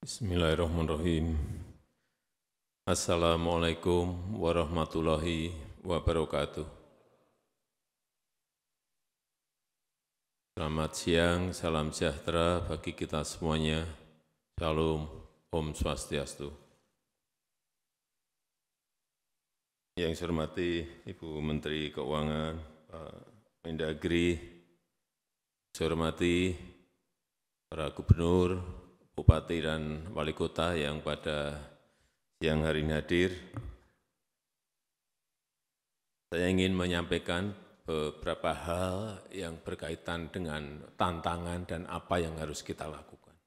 Bismillahirrahmanirrahim. Assalamualaikum warahmatullahi wabarakatuh. Selamat siang, salam sejahtera bagi kita semuanya. Shalom, Om Swastiastu. Yang saya hormati Ibu Menteri Keuangan, Pak Mendagri, saya hormati para gubernur, bupati dan wali kota yang pada siang hari ini hadir. Saya ingin menyampaikan beberapa hal yang berkaitan dengan tantangan dan apa yang harus kita lakukan.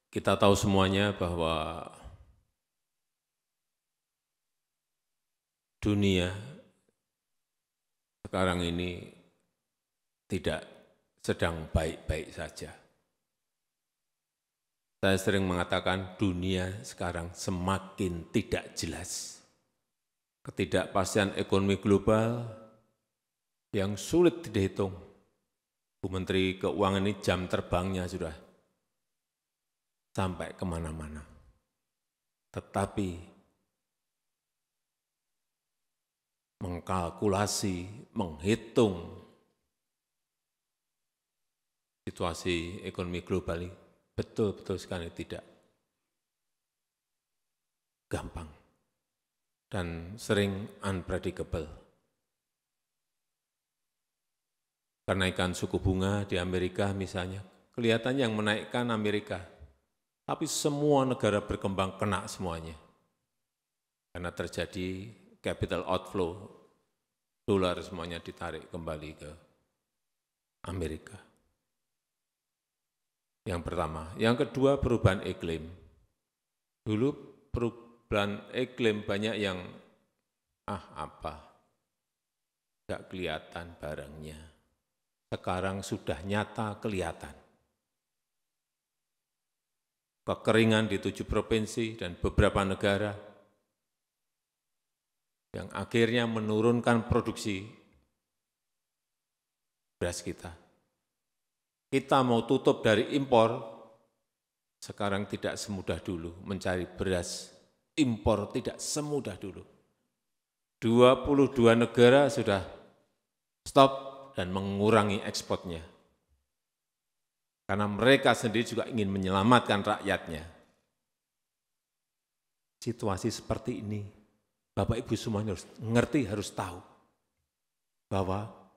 Kita tahu semuanya bahwa dunia sekarang ini tidak sedang baik-baik saja. Saya sering mengatakan dunia sekarang semakin tidak jelas. Ketidakpastian ekonomi global yang sulit dihitung. Bu Menteri Keuangan ini jam terbangnya sudah sampai kemana-mana. Tetapi mengkalkulasi, menghitung situasi ekonomi global ini betul-betul sekali tidak gampang dan sering unpredictable. Kenaikan suku bunga di Amerika misalnya, kelihatan yang menaikkan Amerika, tapi semua negara berkembang kena semuanya. Karena terjadi capital outflow, dolar semuanya ditarik kembali ke Amerika. Yang pertama. Yang kedua, perubahan iklim. Dulu perubahan iklim banyak yang, nggak kelihatan barangnya. Sekarang sudah nyata kelihatan. Kekeringan di 7 provinsi dan beberapa negara yang akhirnya menurunkan produksi beras kita. Kita mau tutup dari impor, sekarang tidak semudah dulu mencari beras impor, tidak semudah dulu. 22 negara sudah stop dan mengurangi ekspornya. Karena mereka sendiri juga ingin menyelamatkan rakyatnya. Situasi seperti ini, Bapak Ibu semuanya harus ngerti, harus tahu bahwa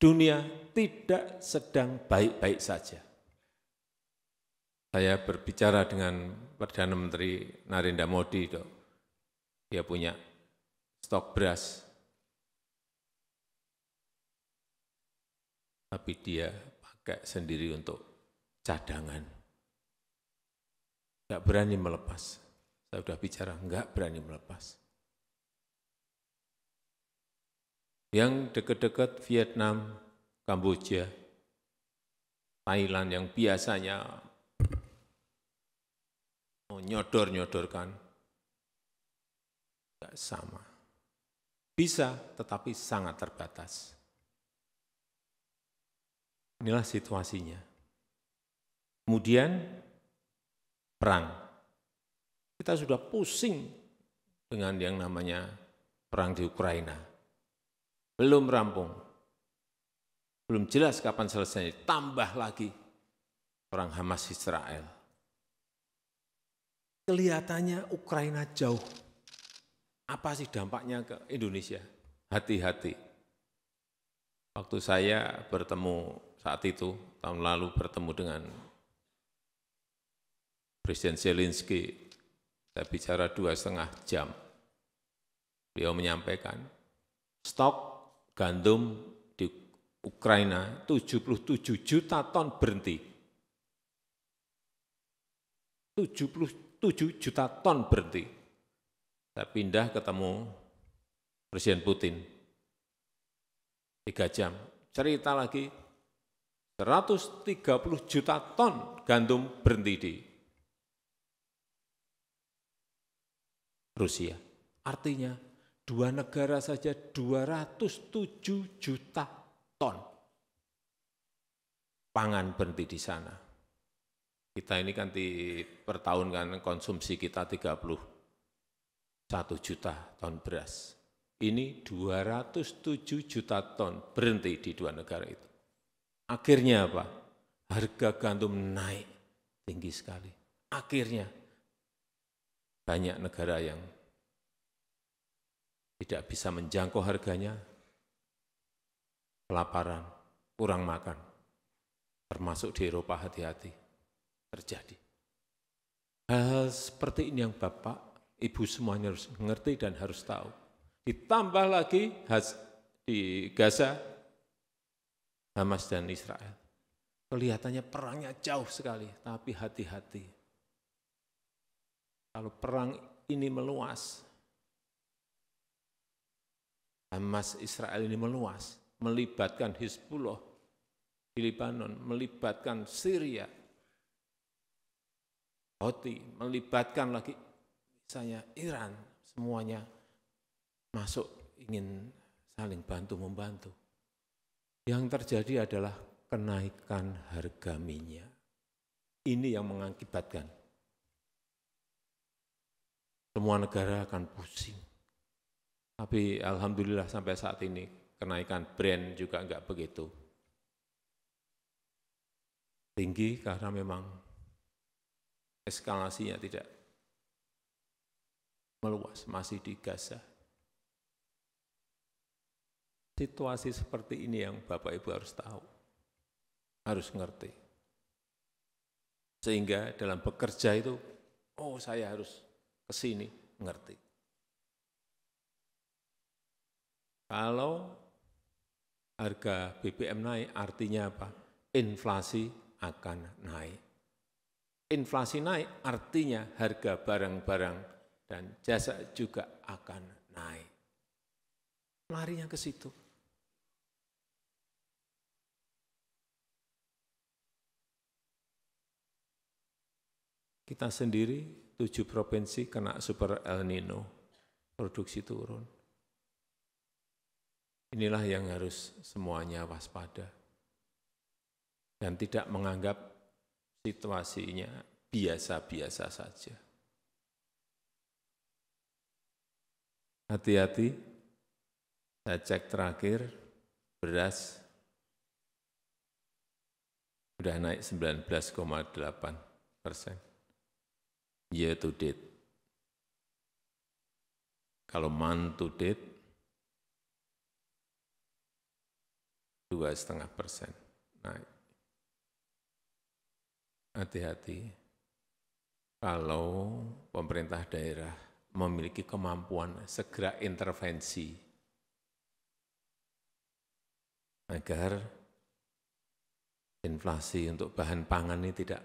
dunia tidak sedang baik-baik saja. Saya berbicara dengan Perdana Menteri Narendra Modi, dia punya stok beras, tapi dia pakai sendiri untuk cadangan. Enggak berani melepas. Saya sudah bicara, enggak berani melepas. Yang dekat-dekat Vietnam, Kamboja, Thailand yang biasanya nyodor-nyodorkan, enggak sama. Bisa, tetapi sangat terbatas. Inilah situasinya. Kemudian, perang. Kita sudah pusing dengan yang namanya perang di Ukraina. Belum rampung, belum jelas kapan selesai, tambah lagi perang Hamas Israel. Kelihatannya Ukraina jauh. Apa sih dampaknya ke Indonesia? Hati-hati. Waktu saya bertemu saat itu, tahun lalu bertemu dengan Presiden Zelensky, saya bicara 2,5 jam. Beliau menyampaikan, stok gandum di Ukraina 77 juta ton berhenti. 77 juta ton berhenti. Saya pindah ketemu Presiden Putin. 3 jam. Cerita lagi, 130 juta ton gandum berhenti di Rusia. Artinya, 2 negara saja 207 juta ton pangan berhenti di sana. Kita ini kan per tahun kan konsumsi kita 31 juta ton beras. Ini 207 juta ton berhenti di dua negara itu. Akhirnya apa? Harga gandum naik tinggi sekali. Akhirnya banyak negara yang tidak bisa menjangkau harganya, kelaparan, kurang makan, termasuk di Eropa, hati-hati terjadi. Hal seperti ini yang Bapak, Ibu semuanya harus mengerti dan harus tahu. Ditambah lagi di Gaza, Hamas dan Israel. Kelihatannya perangnya jauh sekali, tapi hati-hati. Kalau perang ini meluas, Hamas Israel ini meluas, melibatkan Hizbullah di Lebanon, melibatkan Syria, Houthi, melibatkan lagi misalnya Iran, semuanya masuk ingin saling bantu-membantu. Yang terjadi adalah kenaikan harga minyak. Ini yang mengakibatkan semua negara akan pusing. Tapi alhamdulillah sampai saat ini kenaikan Brent juga enggak begitu tinggi karena memang eskalasinya tidak meluas, masih di Gaza. Situasi seperti ini yang Bapak Ibu harus tahu, harus ngerti. Sehingga dalam bekerja itu, oh saya harus ke sini, ngerti. Kalau harga BBM naik, artinya apa? Inflasi akan naik. Inflasi naik, artinya harga barang-barang dan jasa juga akan naik. Larinya ke situ. Kita sendiri 7 provinsi kena super El Nino, produksi turun. Inilah yang harus semuanya waspada dan tidak menganggap situasinya biasa-biasa saja. Hati-hati, saya cek terakhir, beras sudah naik 19,8% year to date. Kalau month to date, 2,5% naik. Hati-hati, kalau pemerintah daerah memiliki kemampuan segera intervensi agar inflasi untuk bahan pangan ini tidak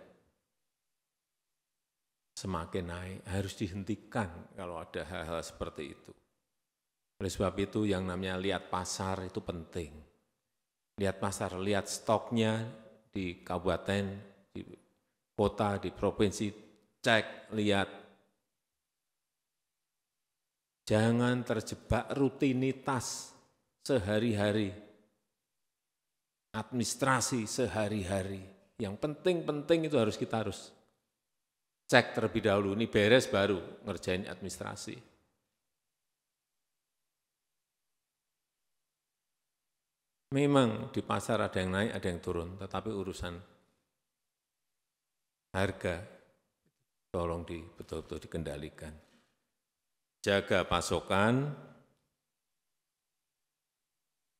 semakin naik, harus dihentikan kalau ada hal-hal seperti itu. Oleh sebab itu yang namanya lihat pasar itu penting. Lihat pasar, lihat stoknya di kabupaten, di kota, di provinsi, cek, lihat. Jangan terjebak rutinitas sehari-hari, administrasi sehari-hari. Yang penting-penting itu kita harus cek terlebih dahulu, ini beres baru ngerjain administrasi. Memang di pasar ada yang naik, ada yang turun, tetapi urusan harga tolong betul-betul dikendalikan. Jaga pasokan,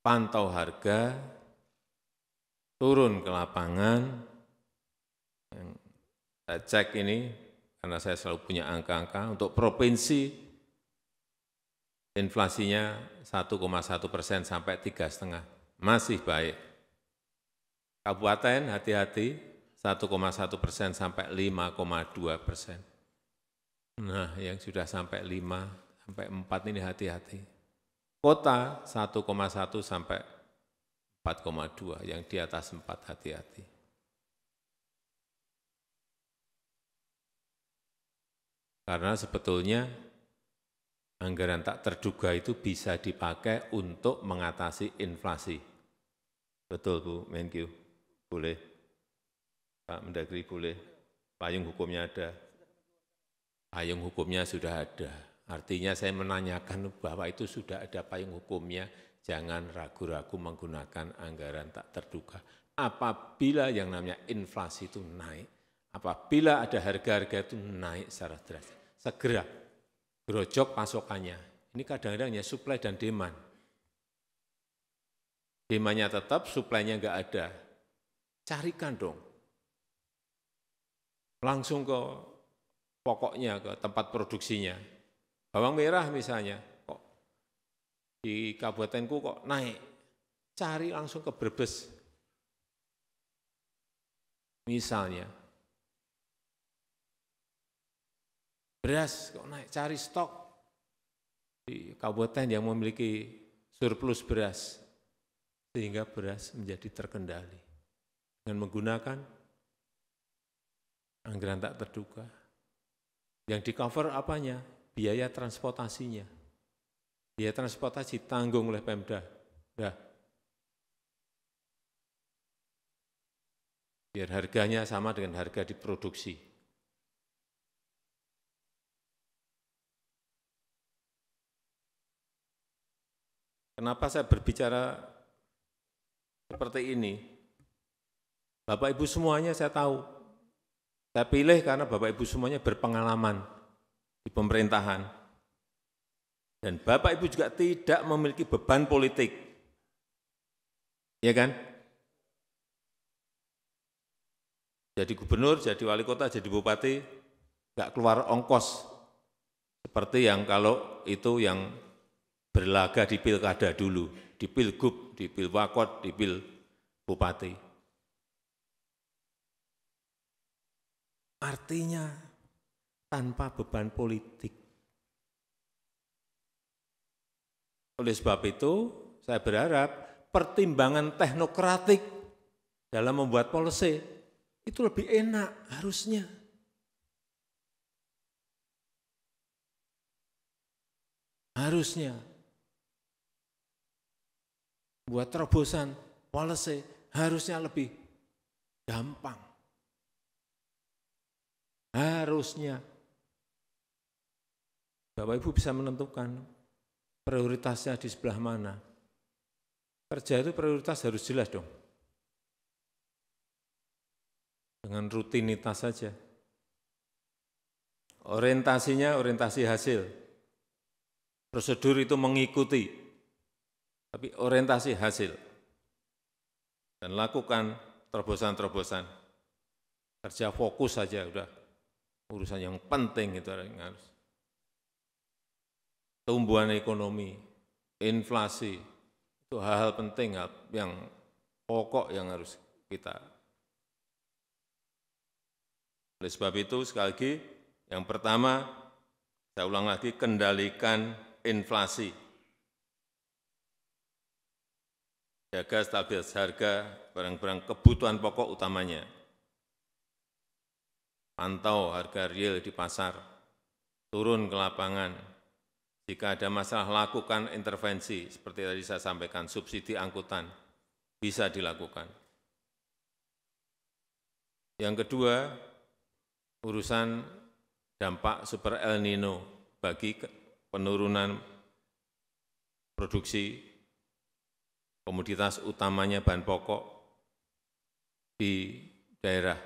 pantau harga, turun ke lapangan. Saya cek ini, karena saya selalu punya angka-angka, untuk provinsi inflasinya 1,1% sampai 3,5%. Masih baik. Kabupaten hati-hati 1,1% sampai 5,2%. Nah, yang sudah sampai 5 sampai 4 ini hati-hati. Kota 1,1 sampai 4,2, yang di atas 4 hati-hati. Karena sebetulnya anggaran tak terduga itu bisa dipakai untuk mengatasi inflasi. Betul Bu Menkyu, boleh. Pak Mendagri boleh. Payung hukumnya ada. Payung hukumnya sudah ada. Artinya saya menanyakan bahwa itu sudah ada payung hukumnya, jangan ragu-ragu menggunakan anggaran tak terduga. Apabila yang namanya inflasi itu naik, apabila ada harga-harga itu naik secara drastis, segera gerojok pasokannya. Ini kadang-kadang ya supply dan demand. Demandnya tetap, supply-nya enggak ada. Carikan dong. Langsung ke pokoknya, ke tempat produksinya. Bawang merah misalnya, kok di kabupatenku kok naik. Cari langsung ke Brebes. Misalnya. Beras kok naik, cari stok di kabupaten yang memiliki surplus beras. Sehingga beras menjadi terkendali. Dengan menggunakan anggaran tak terduga. Yang di-cover apanya? Biaya transportasinya. Biaya transportasi tanggung oleh Pemda. Dah. Biar harganya sama dengan harga diproduksi. Kenapa saya berbicara seperti ini? Bapak Ibu semuanya saya tahu. Saya pilih karena Bapak Ibu semuanya berpengalaman di pemerintahan. Dan Bapak Ibu juga tidak memiliki beban politik. Ya kan? Jadi gubernur, jadi wali kota, jadi bupati, nggak keluar ongkos. Seperti yang kalau itu yang berlaga di pilkada dulu, di pilgub, di pilwakot, di pil bupati. Artinya tanpa beban politik. Oleh sebab itu, saya berharap pertimbangan teknokratik dalam membuat policy itu lebih enak harusnya. Harusnya. Buat terobosan policy harusnya lebih gampang. Harusnya. Bapak Ibu bisa menentukan prioritasnya di sebelah mana. Kerja itu prioritas harus jelas dong. Dengan rutinitas saja. Orientasinya orientasi hasil. Prosedur itu mengikuti, tapi orientasi hasil. Dan lakukan terobosan-terobosan. Kerja fokus saja udah urusan yang penting itu harus. Tumbuhan ekonomi, inflasi, itu hal-hal penting yang pokok yang harus kita. Oleh sebab itu sekali lagi, yang pertama, saya ulang lagi, kendalikan inflasi. Jaga stabilitas harga barang-barang kebutuhan pokok utamanya. Pantau harga real di pasar, turun ke lapangan. Jika ada masalah, lakukan intervensi, seperti tadi saya sampaikan, subsidi angkutan, bisa dilakukan. Yang kedua, urusan dampak super El Nino bagi penurunan produksi komoditas utamanya bahan pokok di daerah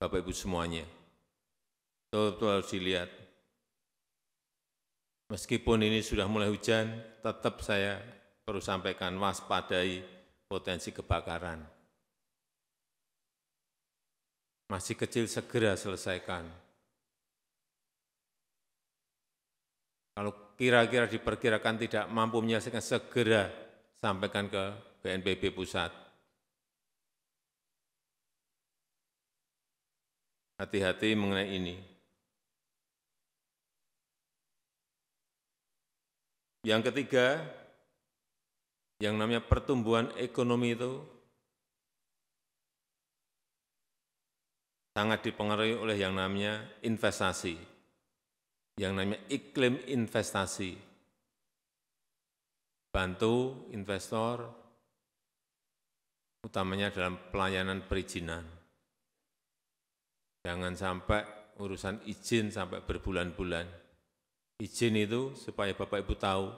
Bapak Ibu semuanya. Betul-betul harus dilihat. Meskipun ini sudah mulai hujan, tetap saya perlu sampaikan waspadai potensi kebakaran. Masih kecil segera selesaikan. Kalau kira-kira diperkirakan tidak mampu menyelesaikan, segera sampaikan ke BNPB pusat. Hati-hati mengenai ini. Yang ketiga, yang namanya pertumbuhan ekonomi itu sangat dipengaruhi oleh yang namanya investasi, yang namanya iklim investasi. Bantu investor, utamanya dalam pelayanan perizinan. Jangan sampai urusan izin sampai berbulan-bulan. Izin itu supaya Bapak Ibu tahu,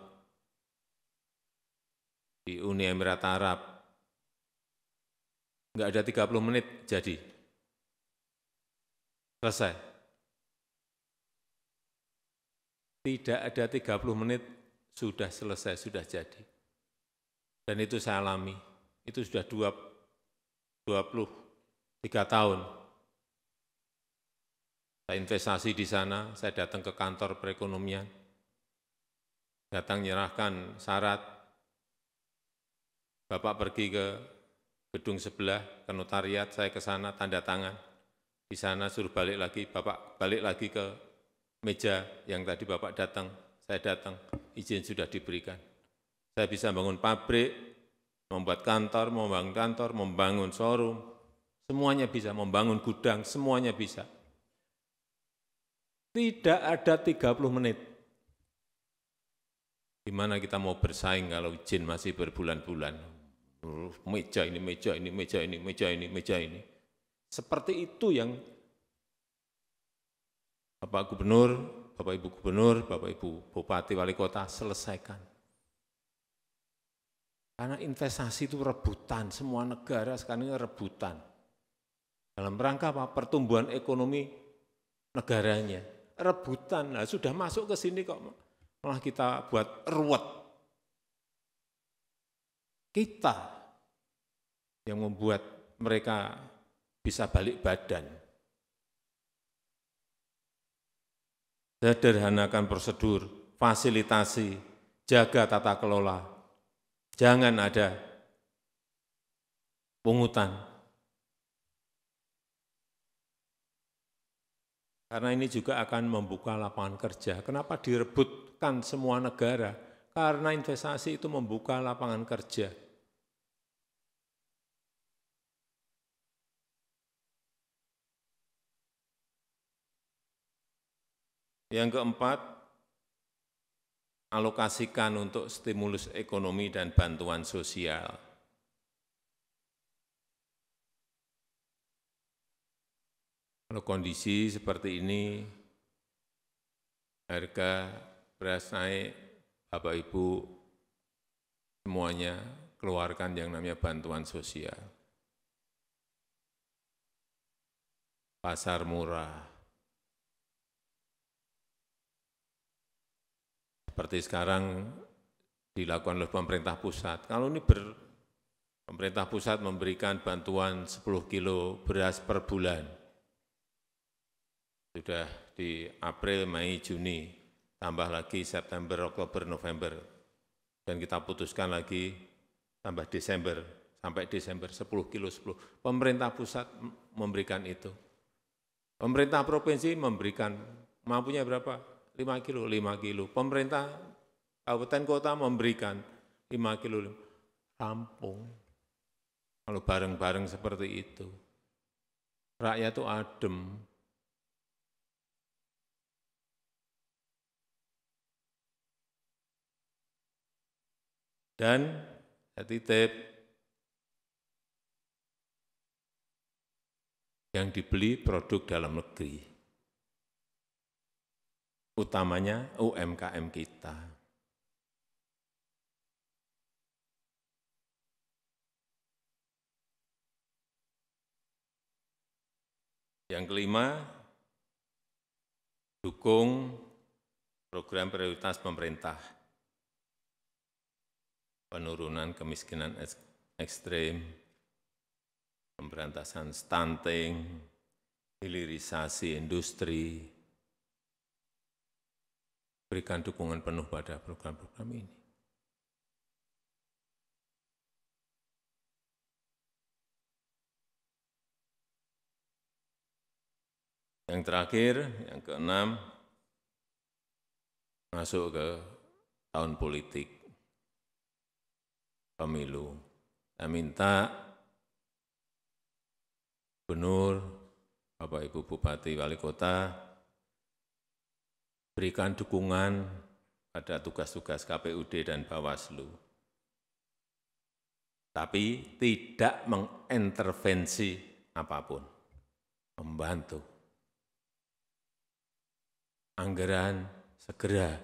di Uni Emirat Arab, nggak ada 30 menit jadi. Selesai. Tidak ada 30 menit sudah selesai, sudah jadi. Dan itu saya alami. Itu sudah 23 tahun. Saya investasi di sana, saya datang ke kantor perekonomian, datang menyerahkan syarat, Bapak pergi ke gedung sebelah, ke notariat, saya ke sana, tanda tangan. Di sana suruh balik lagi, Bapak balik lagi ke meja yang tadi Bapak datang, saya datang, izin sudah diberikan. Saya bisa bangun pabrik, membuat kantor, membangun showroom, semuanya bisa, membangun gudang, semuanya bisa. Tidak ada 30 menit. Gimana kita mau bersaing kalau izin masih berbulan-bulan? Meja ini, meja ini, meja ini, meja ini, meja ini. Seperti itu yang Bapak Gubernur, Bapak Ibu Gubernur, Bapak Ibu Bupati, Wali Kota selesaikan. Karena investasi itu rebutan, semua negara sekarang ini rebutan. Dalam rangka apa? Pertumbuhan ekonomi negaranya. Rebutan, nah, sudah masuk ke sini kok malah kita buat ruwet. Kita yang membuat mereka bisa balik badan. Sederhanakan prosedur, fasilitasi, jaga tata kelola. Jangan ada pungutan. Karena ini juga akan membuka lapangan kerja. Kenapa direbutkan semua negara? Karena investasi itu membuka lapangan kerja. Yang keempat, alokasikan untuk stimulus ekonomi dan bantuan sosial. Kalau kondisi seperti ini, harga beras naik, Bapak Ibu semuanya keluarkan yang namanya bantuan sosial. Pasar murah. Seperti sekarang dilakukan oleh pemerintah pusat. Kalau ini pemerintah pusat memberikan bantuan 10 kilo beras per bulan. Sudah di April, Mei, Juni, tambah lagi September, Oktober, November. Dan kita putuskan lagi tambah Desember, sampai Desember 10 kilo 10. Pemerintah pusat memberikan itu. Pemerintah provinsi memberikan, mampunya berapa? 5 kilo, 5 kilo. Pemerintah kabupaten kota memberikan 5 kilo. Rampung. Kalau bareng-bareng seperti itu. Rakyat itu adem. Dan saya titip, yang dibeli produk dalam negeri, utamanya UMKM kita. Yang kelima, dukung program prioritas pemerintah. Penurunan kemiskinan ekstrem, pemberantasan stunting, hilirisasi industri, berikan dukungan penuh pada program-program ini. Yang terakhir, yang keenam, masuk ke tahun politik. Pemilu. Saya minta Gubernur, Bapak Ibu Bupati, Wali Kota, berikan dukungan pada tugas-tugas KPUD dan Bawaslu. Tapi tidak mengintervensi apapun, membantu. anggaran segera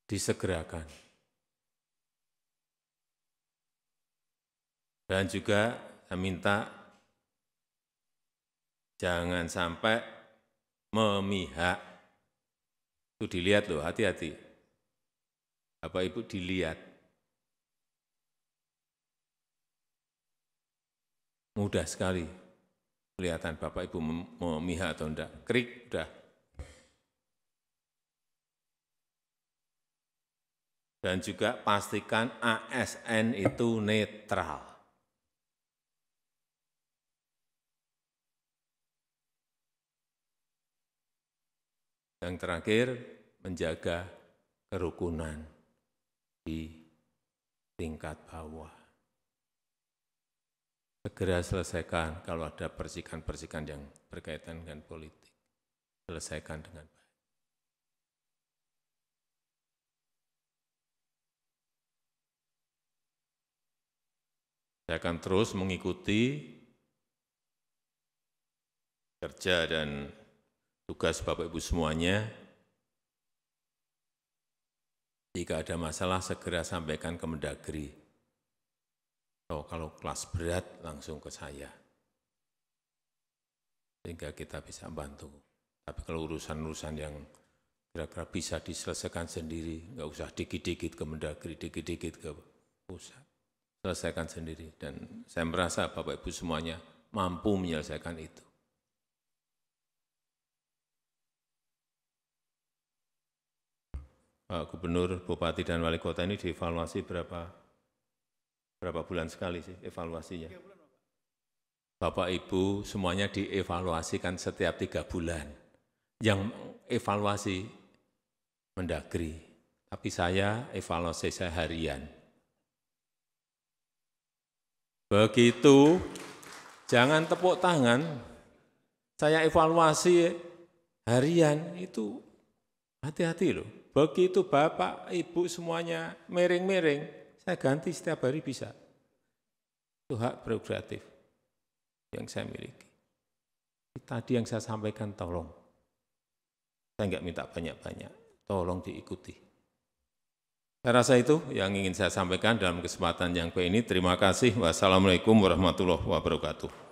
disegerakan. Dan juga saya minta jangan sampai memihak. Itu dilihat loh, hati-hati. Bapak Ibu dilihat. Mudah sekali kelihatan Bapak Ibu memihak atau enggak. Krik, udah. Dan juga pastikan ASN itu netral. Yang terakhir, menjaga kerukunan di tingkat bawah. Segera selesaikan kalau ada persikan-persikan yang berkaitan dengan politik. Selesaikan dengan baik. Saya akan terus mengikuti kerja dan tugas Bapak Ibu semuanya. Jika ada masalah segera sampaikan ke Mendagri. Kalau kelas berat langsung ke saya. Sehingga kita bisa bantu. Tapi kalau urusan-urusan yang kira-kira bisa diselesaikan sendiri, nggak usah dikit-dikit ke Mendagri, dikit-dikit ke pusat. Selesaikan sendiri. Dan saya merasa Bapak Ibu semuanya mampu menyelesaikan itu. Pak Gubernur, Bupati, dan Wali Kota ini dievaluasi berapa bulan sekali sih evaluasinya? Bapak Ibu semuanya dievaluasikan setiap 3 bulan. Yang evaluasi Mendagri, tapi saya evaluasi saya harian. Begitu, jangan tepuk tangan, saya evaluasi harian itu hati-hati loh. Begitu Bapak, Ibu semuanya miring-miring, saya ganti setiap hari bisa. Itu hak prerogatif yang saya miliki. Tadi yang saya sampaikan tolong. Saya enggak minta banyak-banyak, tolong diikuti. Saya rasa itu yang ingin saya sampaikan dalam kesempatan yang baik ini. Terima kasih. Wassalamualaikum warahmatullahi wabarakatuh.